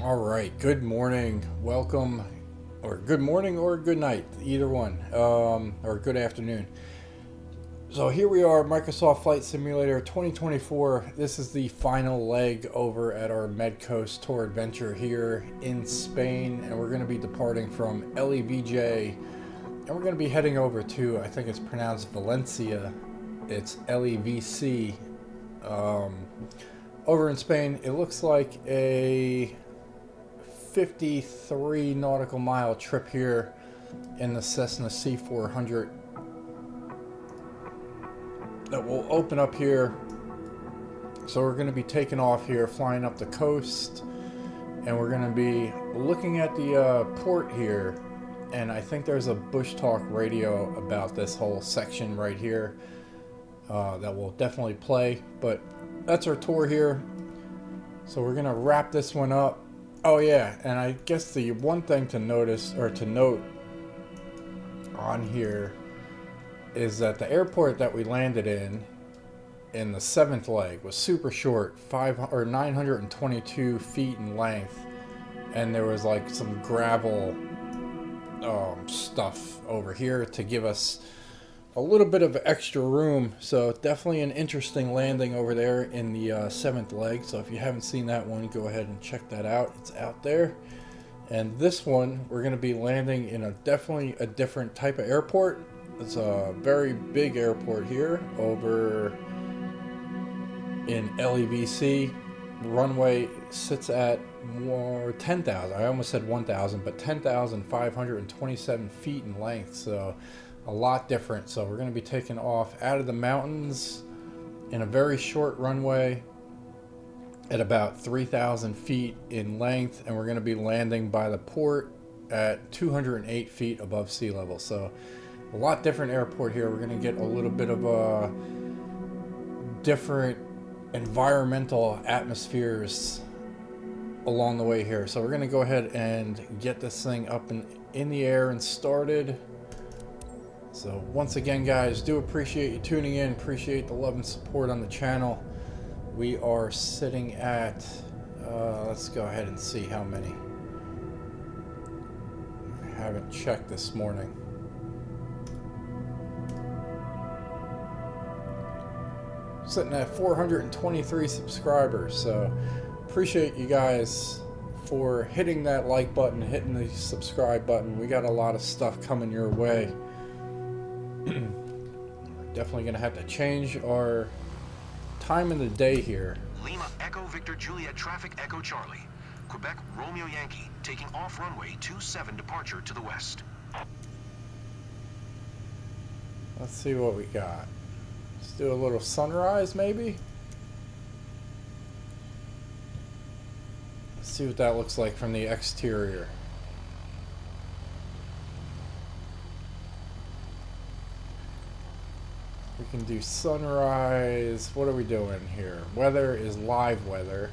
All right, good morning, welcome, or good morning or good night, either one, or good afternoon. So here we are, Microsoft Flight Simulator 2024. This is the final leg over at our MedCoast Tour Adventure here in Spain, and we're going to be departing from LEVJ, and we're going to be heading over to, I think it's pronounced Valencia, it's LEVC. Over in Spain, it looks like a 53 nautical mile trip here in the Cessna C400 that will open up here. So we're going to be taking off here, flying up the coast, and we're going to be looking at the port here, and I think there's a Bush Talk radio about this whole section right here that will definitely play, but that's our tour here. So we're going to wrap this one up. Oh yeah, and I guess the one thing to notice, or to note on here, is that the airport that we landed in the 7th leg was super short, 922 feet in length, and there was like some gravel stuff over here to give us a little bit of extra room. So definitely an interesting landing over there in the 7th leg. So if you haven't seen that one, go ahead and check that out. It's out there. And this one, we're going to be landing in definitely a different type of airport. It's a very big airport here over in LEVC. Runway sits at 10,000. I almost said 1,000, but 10,527 feet in length. So a lot different. So we're going to be taking off out of the mountains in a very short runway at about 3,000 feet in length, and we're going to be landing by the port at 208 feet above sea level. So a lot different airport here. We're going to get a little bit of a different environmental atmospheres along the way here. So we're going to go ahead and get this thing up in the air and started. So once again, guys, do appreciate you tuning in, appreciate the love and support on the channel. We are sitting at, let's go ahead and see how many. I haven't checked this morning. Sitting at 423 subscribers, so appreciate you guys for hitting that like button, hitting the subscribe button. We got a lot of stuff coming your way. Definitely going to have to change our time in the day here. Lima Echo Victor Juliet Traffic Echo Charlie. Quebec Romeo Yankee taking off runway 27 departure to the west. Let's see what we got. Let's do a little sunrise maybe. Let's see what that looks like from the exterior. We can do sunrise. What are we doing here? Weather is live weather.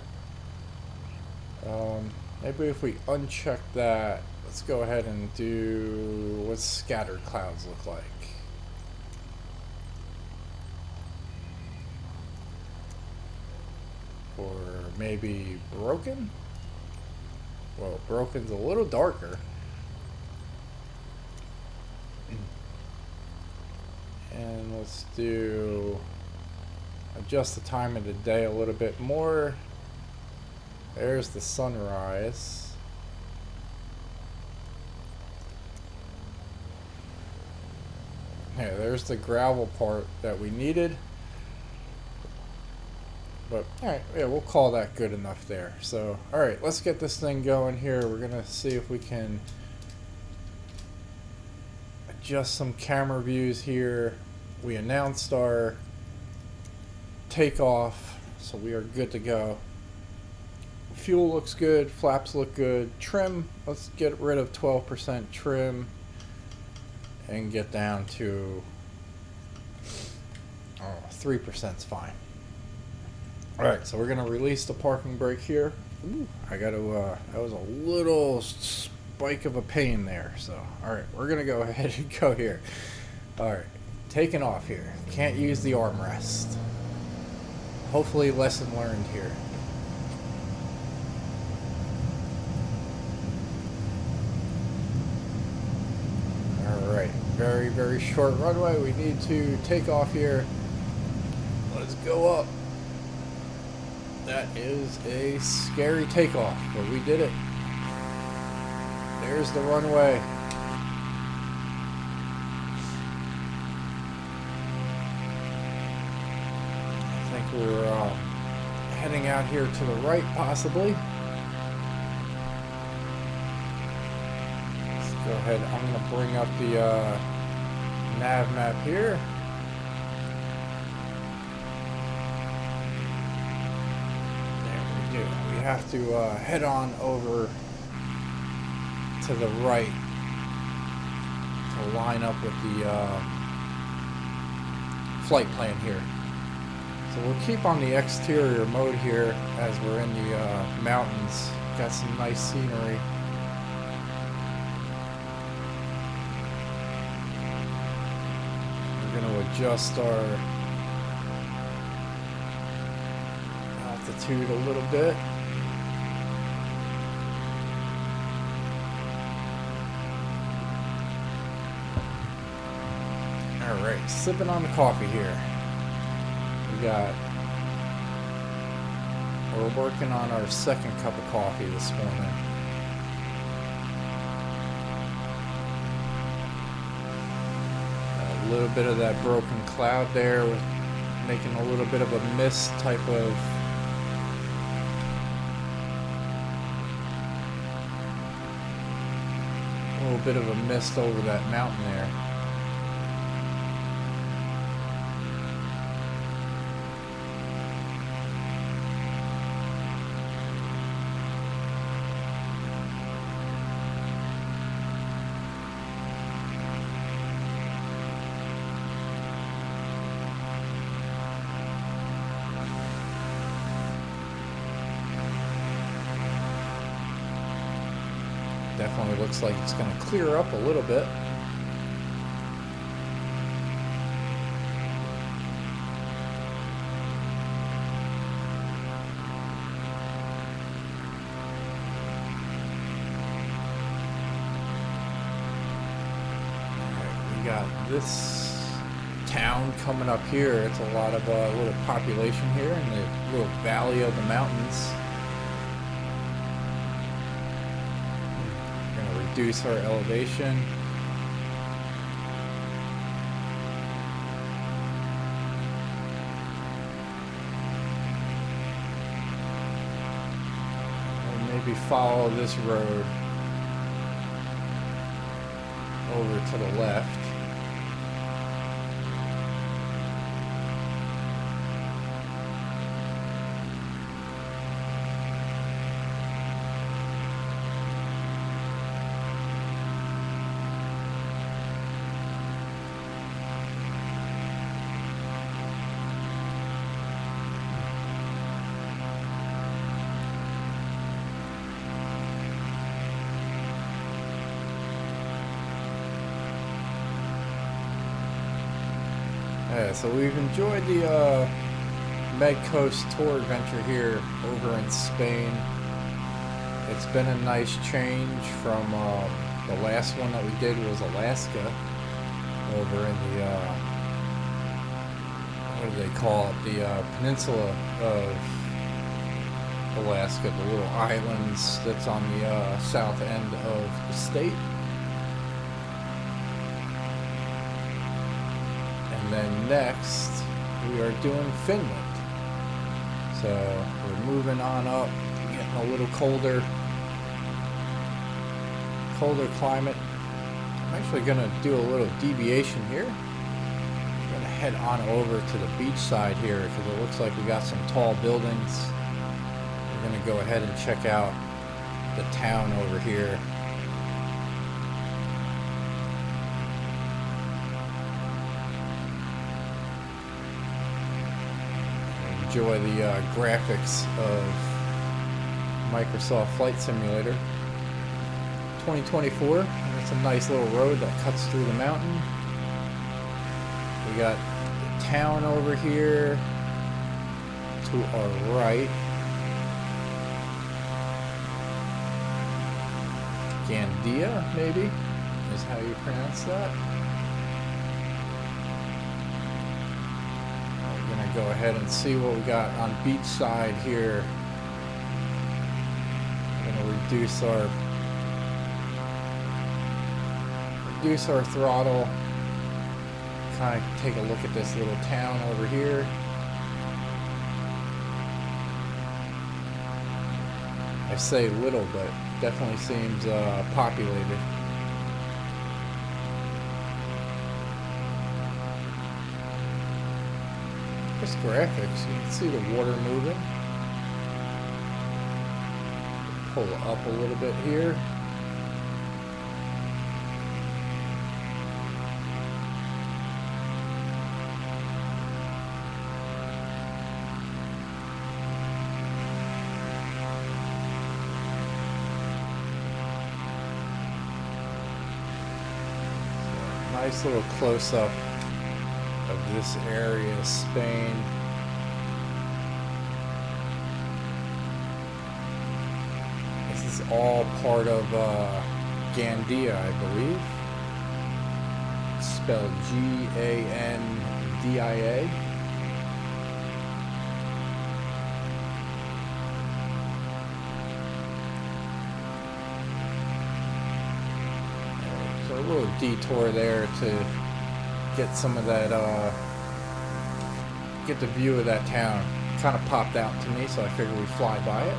Maybe if we uncheck that, let's go ahead and do what scattered clouds look like. Or maybe broken? Well, broken's a little darker. And let's adjust the time of the day a little bit more. There's the sunrise. Yeah, there's the gravel part that we needed. But, alright, yeah, we'll call that good enough there. So, alright, let's get this thing going here. We're going to see if we can adjust some camera views here. We announced our takeoff, so we are good to go. Fuel looks good, flaps look good. Trim, let's get rid of 12% trim and get down to 3% is fine. Alright, so we're going to release the parking brake here. Ooh, I got to, that was a little spike of a pain there. So, alright, we're going to go ahead and go here. Alright, taking off here. Can't use the armrest. Hopefully, lesson learned here. very, very short runway. We need to take off here. Let's go up. That is a scary takeoff, but we did it. There's the runway. I think we're heading out here to the right, possibly. Let's go ahead. I'm going to bring up the nav map here. We have to head on over to the right to line up with the flight plan here. So we'll keep on the exterior mode here as we're in the mountains. Got some nice scenery. We're going to adjust our altitude a little bit. Alright, sipping on the coffee here. We're working on our second cup of coffee this morning. A little bit of that broken cloud there, with making a little bit of a mist type of bit of a mist over that mountain there. Definitely looks like it's going to clear up a little bit. Alright, we got this town coming up here. It's a lot of little population here in the little valley of the mountains. Reduce our elevation. Or maybe follow this road over to the left. Yeah, so we've enjoyed the MedCoast Tour Adventure here over in Spain. It's been a nice change from the last one that we did was Alaska, over in the what do they call it? The peninsula of Alaska, the little islands that's on the south end of the state. And then next, we are doing Finland. So we're moving on up, getting a little colder climate. I'm actually going to do a little deviation here. I'm going to head on over to the beach side here because it looks like we got some tall buildings. We're going to go ahead and check out the town over here. Enjoy the graphics of Microsoft Flight Simulator 2024. It's a nice little road that cuts through the mountain. We got the town over here to our right. Gandia, maybe, is how you pronounce that. go ahead and see what we got on beach side here. We're gonna reduce our throttle. Kind of take a look at this little town over here. I say little, but definitely seems populated. Just graphics, you can see the water moving. Pull up a little bit here. Nice little close-up of this area of Spain. This is all part of Gandia, I believe. It's spelled Gandia. So a little detour there to get some of that, get the view of that town. Kind of popped out to me, so I figured we'd fly by it.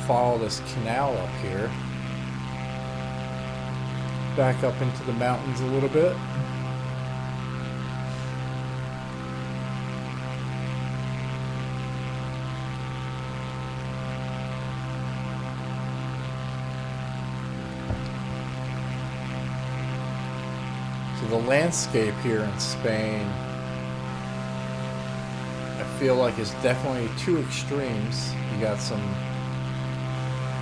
Follow this canal up here. Back up into the mountains a little bit. The landscape here in Spain, I feel like it's definitely two extremes. You got some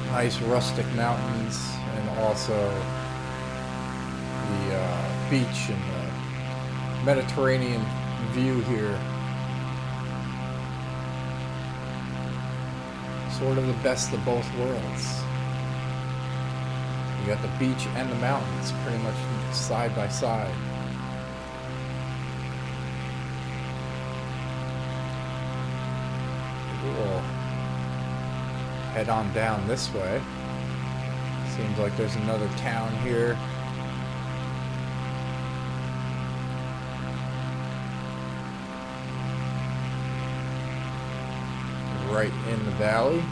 nice rustic mountains and also the beach and the Mediterranean view here. Sort of the best of both worlds. You got the beach and the mountains pretty much side by side. We'll head on down this way. Seems like there's another town here. Right in the valley.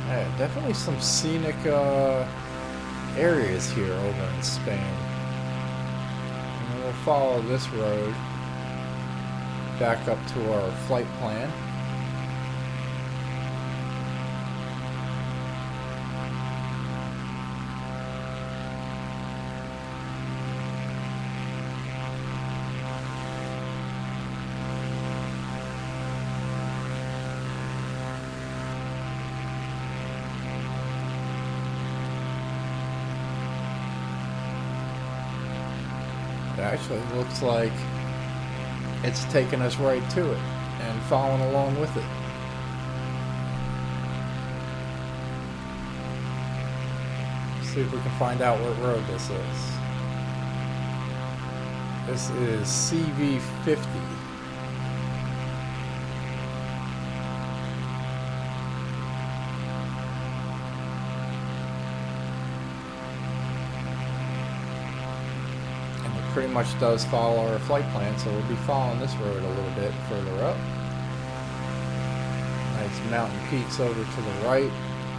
Yeah, definitely some scenic areas here over in Spain. And we'll follow this road back up to our flight plan. Actually looks like it's taking us right to it and following along with it. See if we can find out what road this is. This is CV50. Pretty much does follow our flight plan, so we'll be following this road a little bit further up. Nice mountain peaks over to the right,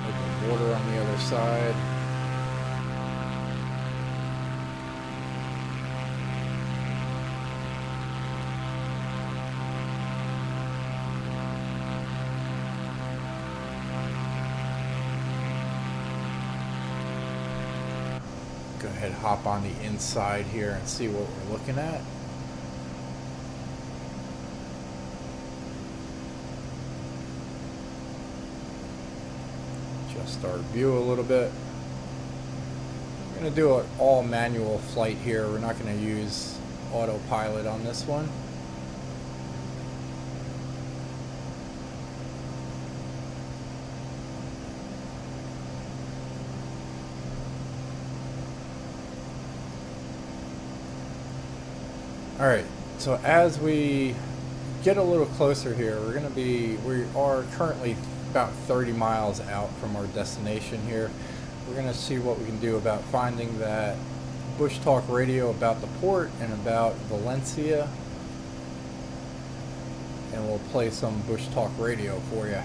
with the water on the other side. Go ahead, hop on the inside here and see what we're looking at. adjust our view a little bit. We're going to do an all manual flight here. We're not going to use autopilot on this one. Alright, so as we get a little closer here, we are currently about 30 miles out from our destination here. We're going to see what we can do about finding that bush talk radio about the port and about Valencia. And we'll play some bush talk radio for you.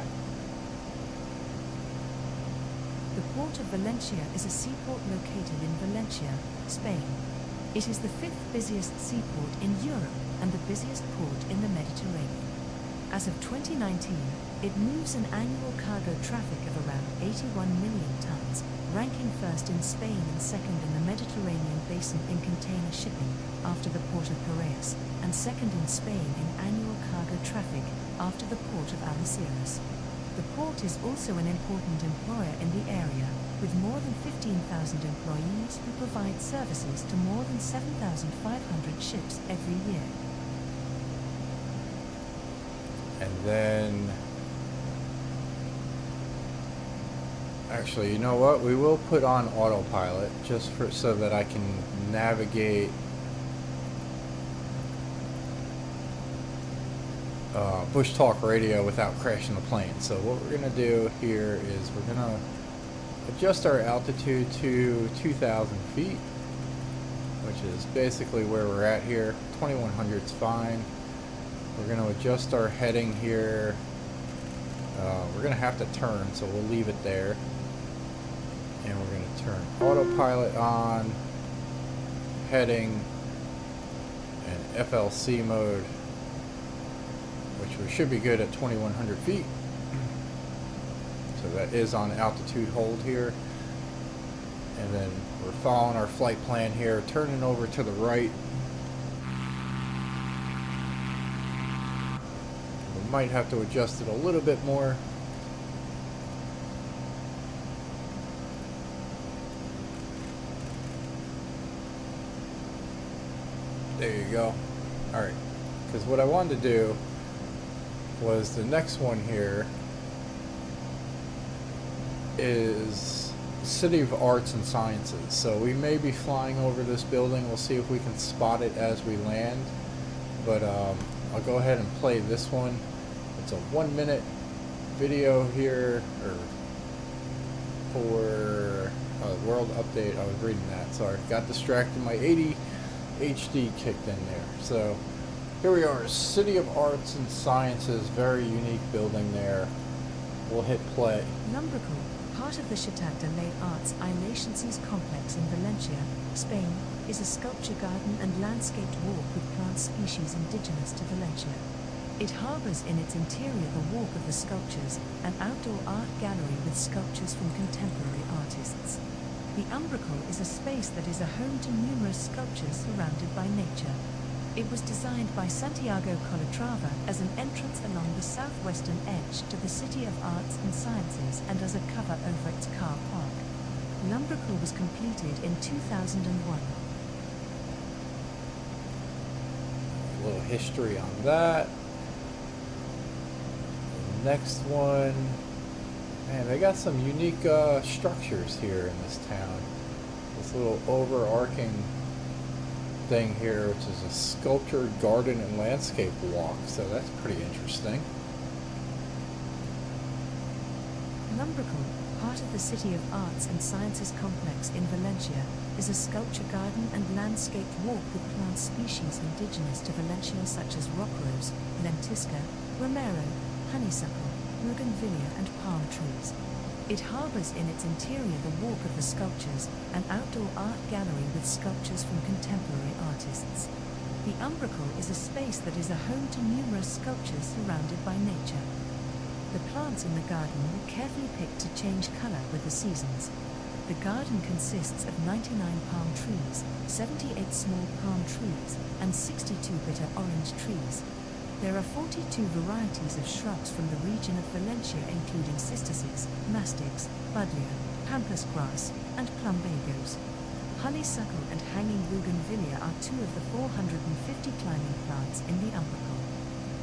The port of Valencia is a seaport located in Valencia, Spain. It is the 5th busiest seaport in Europe and the busiest port in the Mediterranean. As of 2019, it moves an annual cargo traffic of around 81 million tons, ranking first in Spain and second in the Mediterranean basin in container shipping, after the port of Piraeus, and second in Spain in annual cargo traffic, after the port of Alcaia. The port is also an important employer in the area, with more than 15,000 employees who provide services to more than 7,500 ships every year. And then, actually, you know what? We will put on autopilot just so that I can navigate bush talk radio without crashing the plane. So what we're going to do here is we're going to adjust our altitude to 2,000 feet, which is basically where we're at here. 2,100 is fine. We're going to adjust our heading here. We're going to have to turn, so we'll leave it there. And we're going to turn autopilot on, heading, and FLC mode, which we should be good at 2,100 feet. So that is on altitude hold here. And then we're following our flight plan here, turning over to the right. We might have to adjust it a little bit more. There you go. Alright, because what I wanted to do was the next one here is City of Arts and Sciences. So we may be flying over this building. We'll see if we can spot it as we land. But I'll go ahead and play this one. It's a 1-minute video here, or for world update. I was reading that. Sorry, got distracted. My 80 HD kicked in there. So here we are, City of Arts and Sciences, very unique building there. We'll hit play. Lumbrical, part of the Ciutat de les Arts y Ciències complex in Valencia, Spain, is a sculpture garden and landscaped walk with plant species indigenous to Valencia. It harbors in its interior the Walk of the Sculptures, an outdoor art gallery with sculptures from contemporary artists. The Umbrical is a space that is a home to numerous sculptures surrounded by nature. It was designed by Santiago Calatrava as an entrance along the southwestern edge to the City of Arts and Sciences and as a cover over its car park. Lumbrical was completed in 2001. A little history on that. The next one. Man, they got some unique structures here in this town. This little overarching thing here, which is a sculptured garden and landscape walk, so that's pretty interesting. Lumbrical, part of the City of Arts and Sciences complex in Valencia, is a sculpture garden and landscaped walk with plant species indigenous to Valencia such as rock rose, lentisca, romero, honeysuckle, bougainvillea and palm trees. It harbors in its interior the Walk of the Sculptures, an outdoor art gallery with sculptures from contemporary artists. The Umbrical is a space that is a home to numerous sculptures surrounded by nature. The plants in the garden were carefully picked to change color with the seasons. The garden consists of 99 palm trees, 78 small palm trees, and 62 bitter orange trees. There are 42 varieties of shrubs from the region of Valencia, including cistuses, mastics, buddleia, pampas grass, and plumbagos. Honeysuckle and hanging bougainvillea are two of the 450 climbing plants in the Umbracal.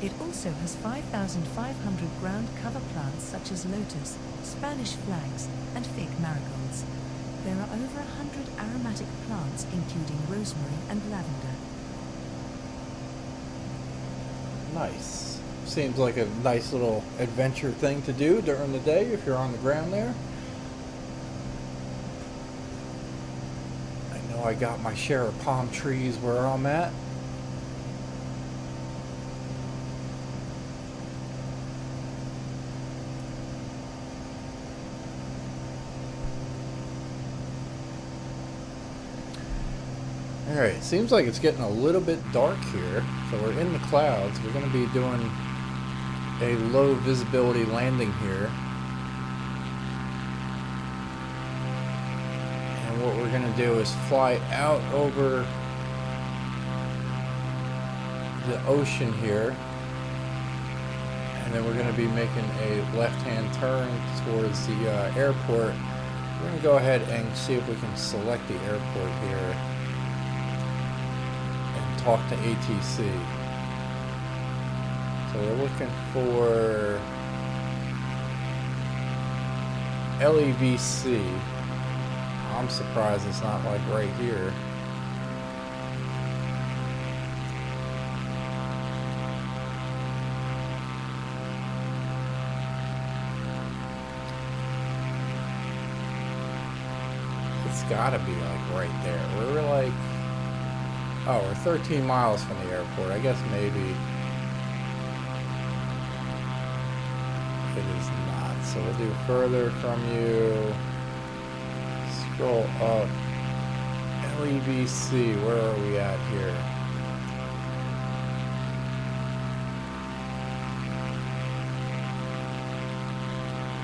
It also has 5,500 ground cover plants such as lotus, Spanish flags, and fig marigolds. There are over 100 aromatic plants including rosemary and lavender. Nice. Seems like a nice little adventure thing to do during the day if you're on the ground there. I know I got my share of palm trees where I'm at. Alright, seems like it's getting a little bit dark here, so we're in the clouds. We're going to be doing a low visibility landing here. And what we're going to do is fly out over the ocean here. And then we're going to be making a left-hand turn towards the airport. We're going to go ahead and see if we can select the airport here. Talk to ATC. So we're looking for LEVC. I'm surprised it's not like right here. It's gotta be like right there. We're like, oh, we're 13 miles from the airport. I guess maybe it is not. So we'll do further from you. Scroll up. LEVC, where are we at here?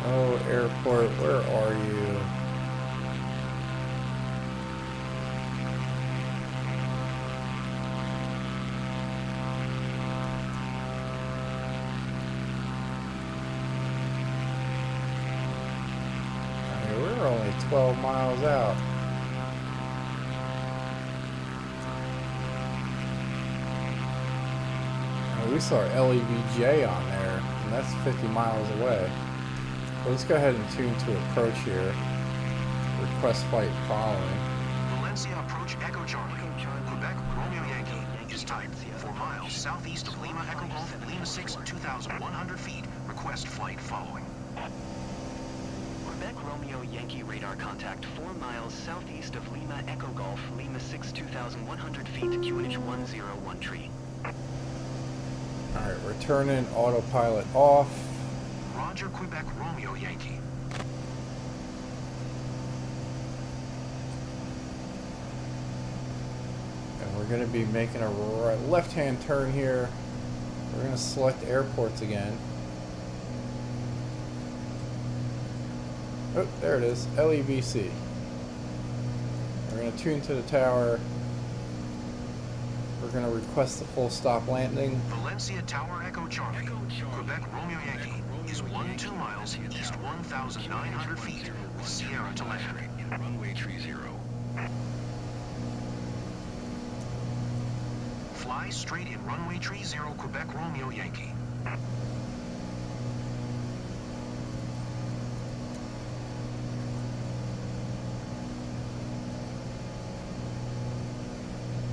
Oh, airport, where are you? We're only 12 miles out. We saw LEVJ on there, and that's 50 miles away. So let's go ahead and tune to approach here. Request flight following. Valencia approach Echo Charlie. Quebec Romeo Yankee is type 4 miles southeast of Lima Echo Golf Lima 6 2,100 feet. Request flight following. Quebec Romeo Yankee radar contact 4 miles southeast of Lima Echo Golf Lima 6 2,100 feet QNH 101 tree. Alright, we're turning autopilot off. Roger, Quebec Romeo Yankee. And we're going to be making a left-hand turn here. We're going to select airports again. Oh, there it is, LEVC. We're going to tune to the tower. We're going to request the full stop landing. Valencia Tower Echo Charlie. Quebec Romeo Yankee is 12 miles east 1,900 feet with Sierra to land. Runway 30. Fly straight in runway 30 Quebec Romeo Yankee.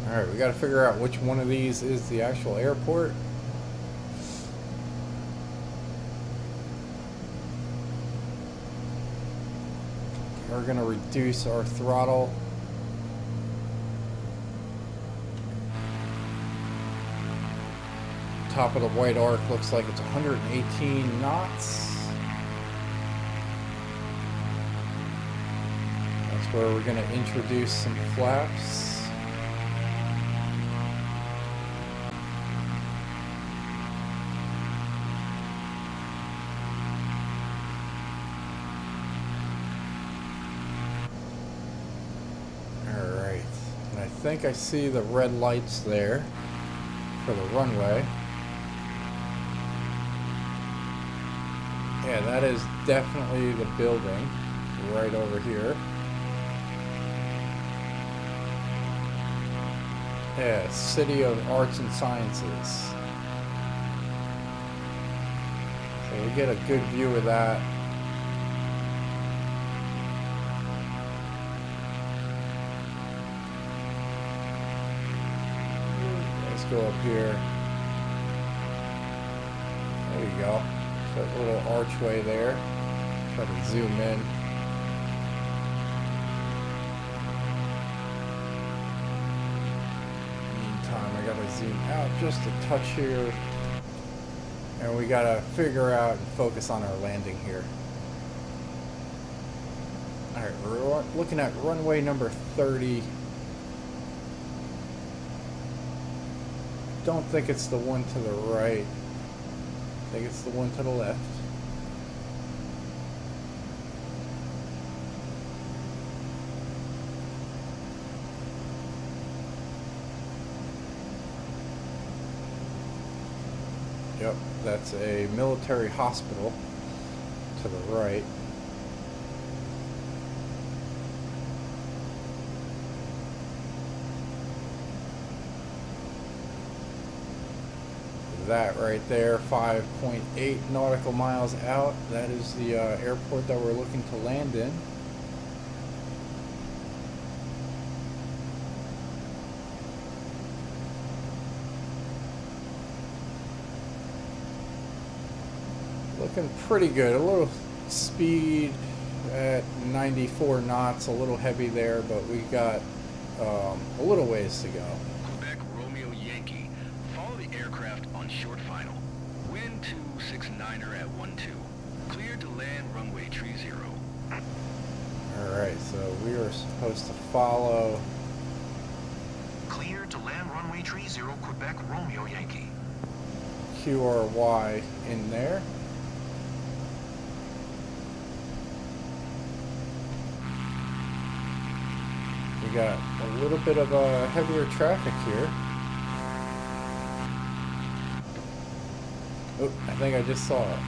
Alright, we got to figure out which one of these is the actual airport. We're going to reduce our throttle. Top of the white arc looks like it's 118 knots. That's where we're going to introduce some flaps. I think I see the red lights there for the runway. Yeah, that is definitely the building right over here. Yeah, City of Arts and Sciences. So we get a good view of that. Let's go up here. There you go. That little archway there. Try to zoom in. Meantime, I gotta zoom out just a touch here. And we gotta figure out and focus on our landing here. Alright, we're looking at runway number 30. Don't think it's the one to the right. I think it's the one to the left. Yep, that's a military hospital to the right. That right there, 5.8 nautical miles out. That is the airport that we're looking to land in. Looking pretty good. A little speed at 94 knots, a little heavy there, but we got a little ways to go. Quebec Romeo Yankee. Follow the aircraft on short final. Wind 269er at 12. Cleared to land runway 30. Alright, so we are supposed to follow. Cleared to land runway 30, Quebec Romeo Yankee. QRY in there. We got a little bit of heavier traffic here. Oh, I think I just saw it.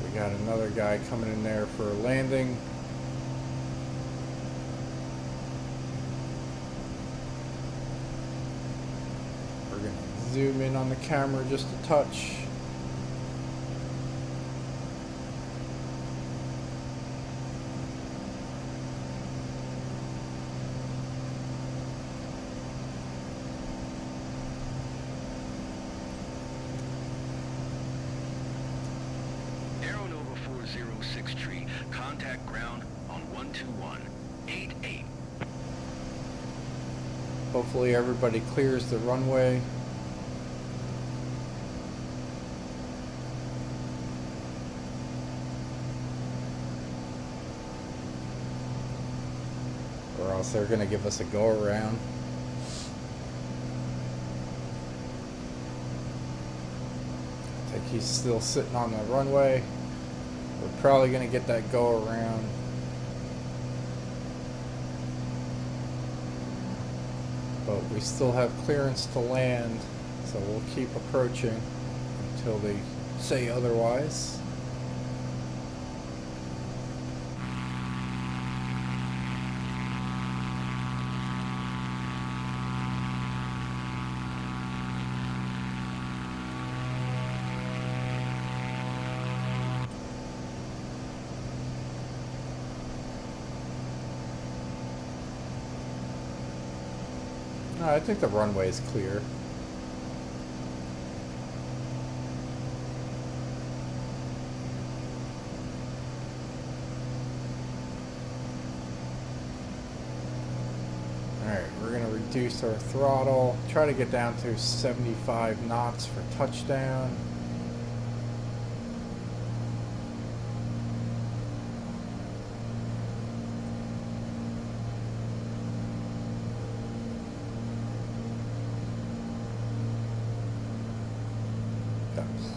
We got another guy coming in there for a landing. We're going to zoom in on the camera just a touch. Contact ground on 121.88. Hopefully everybody clears the runway. Or else they're going to give us a go around. I think he's still sitting on the runway. We're probably going to get that go around. But we still have clearance to land, so we'll keep approaching until they say otherwise. No, I think the runway is clear. Alright, we're going to reduce our throttle, try to get down to 75 knots for touchdown.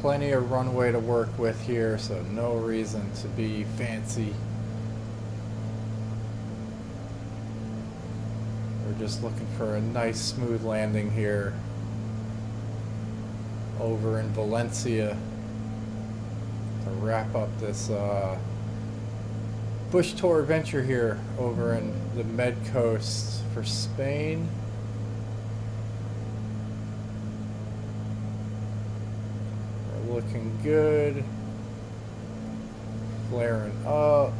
Plenty of runway to work with here, so no reason to be fancy. We're just looking for a nice smooth landing here over in Valencia to wrap up this bush tour adventure here over in the MedCoast for Spain. We're looking good. Flaring up.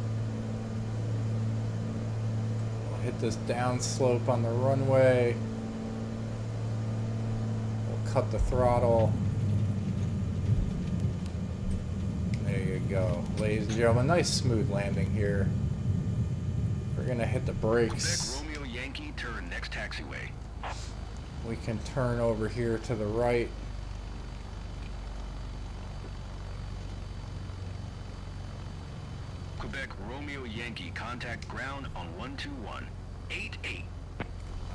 We'll hit this downslope on the runway. We'll cut the throttle. There you go. Ladies and gentlemen, nice smooth landing here. We're gonna hit the brakes. Quebec Romeo Yankee, turn next taxiway. We can turn over here to the right. Quebec Romeo Yankee, contact ground on 12188.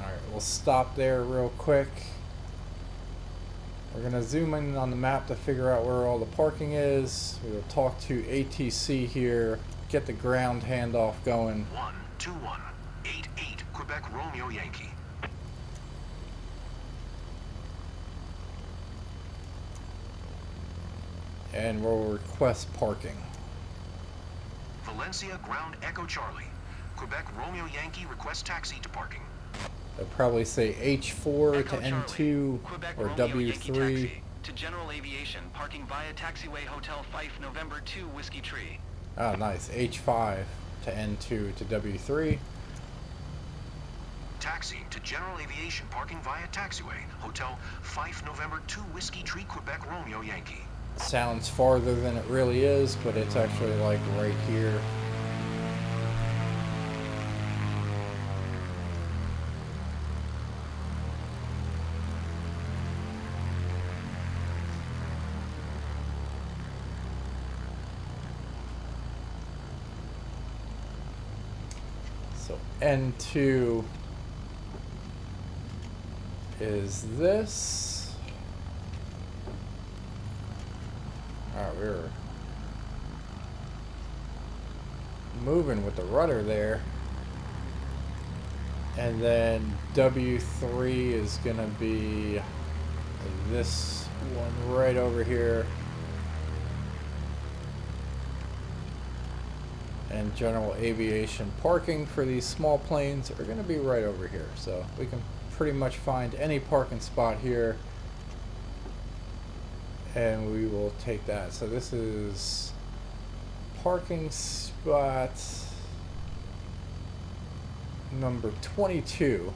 Alright, we'll stop there real quick. We're gonna zoom in on the map to figure out where all the parking is. We will talk to ATC here, get the ground handoff going. 12188, Quebec Romeo Yankee. And we'll request parking. Valencia, ground Echo Charlie. Quebec Romeo Yankee, request taxi to parking. They'll probably say H4 Echo to Charlie, N2 Quebec or Romeo Yankee W3. taxi to General Aviation, parking via taxiway Hotel Fife, November 2, Whiskey Tree. Oh, nice. H5 to N2 to W3. Taxi to General Aviation, parking via taxiway Hotel Fife, November 2, Whiskey Tree, Quebec Romeo Yankee. Sounds farther than it really is, but it's actually like right here. So N2 is this. Alright, we're moving with the rudder there. And then W3 is gonna be this one right over here. And general aviation parking for these small planes are gonna be right over here. So we can pretty much find any parking spot here. And we will take that. So this is parking spot number 22.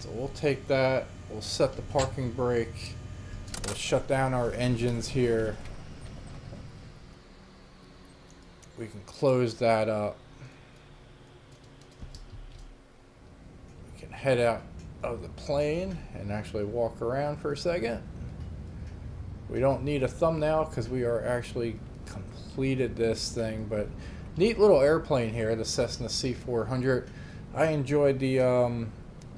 So we'll take that. We'll set the parking brake. We'll shut down our engines here. We can close that up. We can head out of the plane and actually walk around for a second. We don't need a thumbnail because we are actually completed this thing, but neat little airplane here, the Cessna C400. I enjoyed the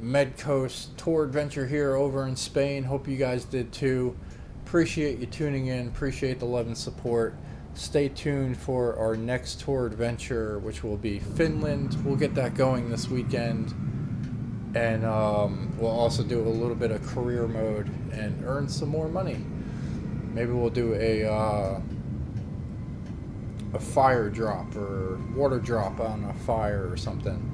MedCoast Tour Adventure here over in Spain. Hope you guys did too. Appreciate you tuning in. Appreciate the love and support. Stay tuned for our next tour adventure, which will be Finland. We'll get that going this weekend. And we'll also do a little bit of career mode and earn some more money. Maybe we'll do a fire drop or water drop on a fire or something.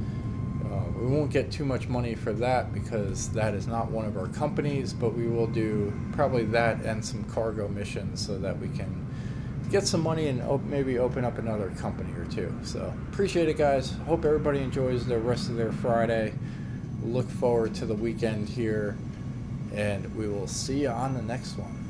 We won't get too much money for that because that is not one of our companies, but we will do probably that and some cargo missions so that we can get some money and maybe open up another company or two. So appreciate it, guys. Hope everybody enjoys the rest of their Friday. Look forward to the weekend here, and we will see you on the next one.